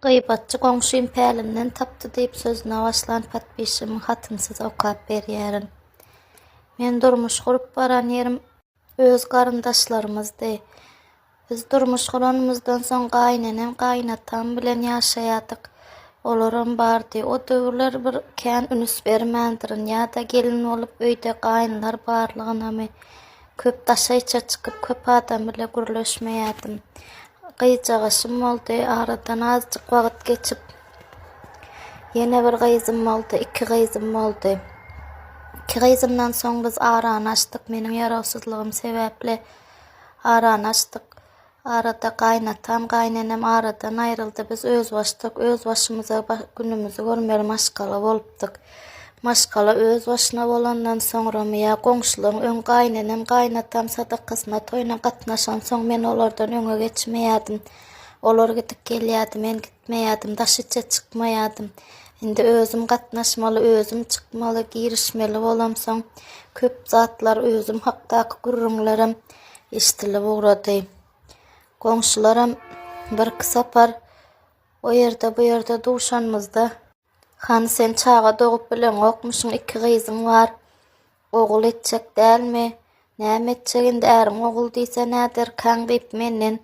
Gıybatçı goňşym pälimden tapdy diýip sözüne başlan patbişim hatynsyz okap berýärin. Men durmuş gurup baran ýerim öz garyndaşlarymyzdy. Biz durmuş guranymyzdan soň gaýnenem, gaýnatam bilen ýaşaýardyk. Olaram bardy. O döwürler bir kän ünüs bermändirin ýa-da gelin bolup öýde gaýnlar barlygynamy köp daşaýça çykyp köp adam bilen gürleşmeýärdim. Gyjagaşym boldy, aradan azjyk wagt geçip ýene bir gyzym boldy, iki gyzym boldy. İki gyzymdan soň biz aranaşdyk. Meniň ýarawsyzlygym sebäpli aranaşdyk. Arada gaýnatam, gaýnenem aradan aýryldy. Biz öz başymyza günümüzi görmeli maşgala bolupdyk. Maşgala öz başyna bolandan soňramy ýa goňşularyň öň gaýnenem, gaýnatam sadakasyna toýuna gatnaşan soň men olardan öňe geçmeýärdim. Olar gidip gelýärdi, men gitmeýärdim, daşyça çykmaýardım. Indi özüm gatnaşmaly, özüm çykmaly, girişmeli bolamsoň köp zatlar özüm hakdaky gurrunlarym eşdilip ugrady. Goňşularam bir sapar o ýerde bu ýerde duşanmyzda "Han sen çaga dogup bilen okmuşyň, iki gyzym bar. Ogul etjek dälmi? Näme etjek indi ärim ogul diýse näder kaň diýip menden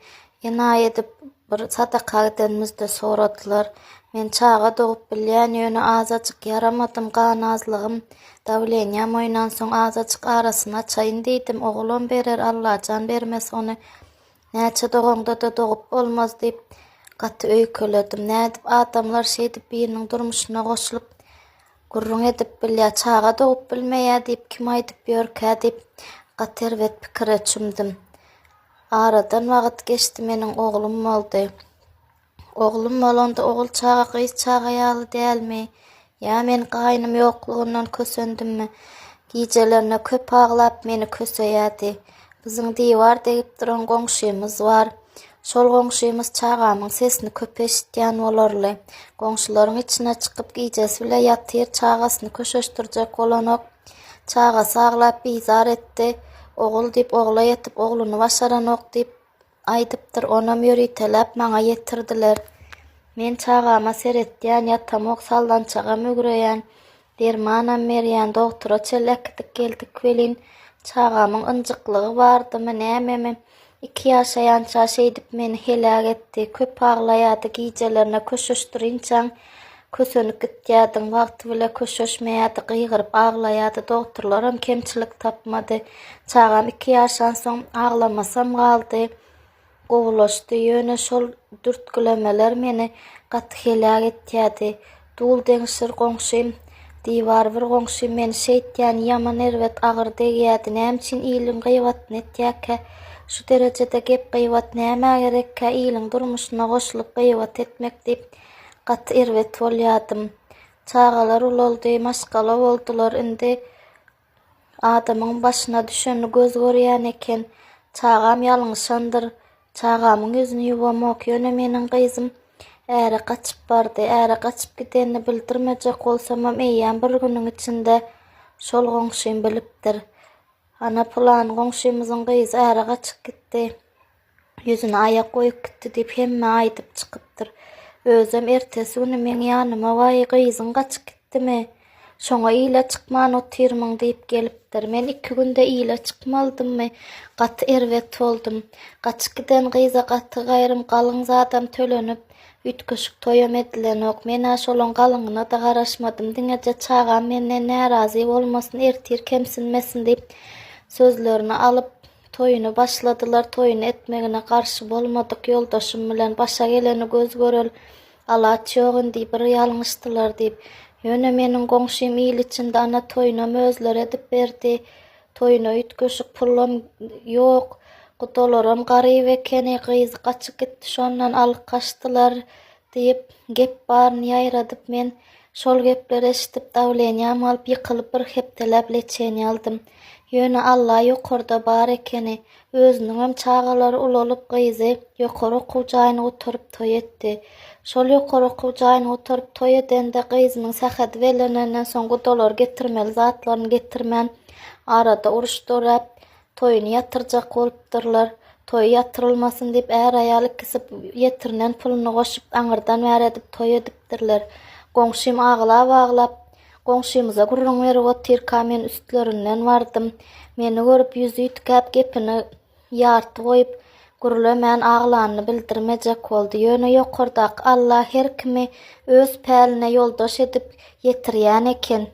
ýyna edip bir sadaka edenmizde soradylar. Men çaga dogup bilýän ýöne azaçyk yaramadym, gan azlygym, dawlenýam oýnan soň azaçyk arasyna çaýyn diýdim. Ogulam berer, Allah can bermes ony. Näçe dogaňda da dogup bolmaz diýip gaty öýkeledim. Nädip adamlar şeýdip biriniň durmuşyna goşulyp gurrun edip bilýär, çaga dogup bilmeýär diýip kim aýdyp ýörkä diýip gaty erwet pikire çümdim. Aradan wagt geçdi, meniň oglum boldy. Oglum bolanda ogul çaga gyz çaga ýaly dälmi? Ya men gaýnym ýoklugyndan kösendimmi? Gijelerine köp aglap meni köseýärdi. Biziň diýwar degip duran goňşymyz bar. Şol goňşymyz çagamyň sesini köp eşitýän bolarly. Goňşularyň içine çykyp gijesi bilen ýatyr, çagasyny köşeşdirjek bolanok çagasy aglap bizar etdi. Ogul diýip ogla ýetip ogluny başaranok diýip aýdypdyr. Onam ýöriýtelep maňa ýetirdiler. Men çagama seretýän ýatamok sallançaga mügüreýän, dermanam berýän doktora çellekdik geldik welin. Çagamyň ynjyklygy bardymy nämemi? 2 ýaşaýança şeýdip meni helak etdi. Köp aglaýardy, gijelerine köşeşdirinçaň kösenip gitýärdiň, wagty bilen köşeşmeýärdi, gyýgyryp aglaýardy. Doktorlaram kemçilik tapmady. Çagam 2 ýaşan soň aglamasam galdy. Gowulaşdy. Ýöne şol dürtgülemeler meni gaty helak etýärdi. Dul deňşir goňşym, diýwar bir goňşym meni şeýtýän ýaman erwet agyr degýärdi. Näme iýliň gyýbatny etýäkä? Şu derejede gep gyýbat näme gerekkä? Iýliň durmuşyna goşulyp gyýbat etmek diýip gaty erwet bolýardym. Çagalar ulaldy, maşgala boldular. Indi adamyň başyna düşeni göz görýän eken. Çagam ýalňyşandyr. Çagamyň ýüzüni ýuwamok ýöne meniň gyzym äre gaçyp bardy. Äre gaçyp gidenini bildirmejek bolsamam eýýän bir günüň içinde şol goňşym bilipdir. Ana plan goňşymyzyň gyzy äre gaçyp gitdi. Ýüzüne aýak goýup gitdi diýip hemme aýdyp çykypdyr. Özüm ertesi güni meň ýanyma "Vay, gyzyň gaçyp gitdimi? Şoňa ýyla çykman otirmaň" diýip gelipdir. Men 2 günde ýyla çykmaldymmy? Gaty erwet boldum. Gaçyp giden gyza gaty gaýrym galyň zadam tölenip ütköşük toýam edilenok. Men şolaň galyňyna da garaşmadym. Diňeje çagam menden närazy bolmasyn, ertir kemsinmesin diýip sözlerini alyp toýuny başladylar. Toýuny etmegine garşy bolmadyk. Ýoldaşym bilen başa geleni göz görel, alaç ýok indi bir ýalňyşdylar diýip. Ýöne meniň goňşym ýyl içinde ana toýuna mözler edip berdi. Toýuna ütköşük pulam ýok. Gudolaram garyp ekeni, gyzy gaçyp gitdi, şondan alyp kaçdylar diýip gep baryny ýaýradyp men şol gepleri eşitip dawlenýam alyp ýykylyp bir hepdelep leçeni aldym. Ýöne Allah ýokarda bar ekeni, özüniň hem çagalary ulalyp gyzy ýokary okuw jaýyna oturup toý etdi. Şol ýokary okuw jaýyna oturup toý edende gyzynyň sähäti belenenden soň gudolar getirmeli zatlaryny getirmän arada uruşdurap toýuny ýatyrjak bolupdyrlar. toy yatırılmasın diýip är aýaly kisip ýetirinen puluny goşup aňyrdan bäri edip toy edipdirler. Goňşym aglap goňşymyza gurrun berip otyr men üstlerinden bardym. Meni görüp ýüzi ýitgäp gepini ýarty goýup gurula men aglanyny bildirmejek boldy. Ýöne ýokardak Allah her kimi öz päline ýoldaş edip ýetirýän eken.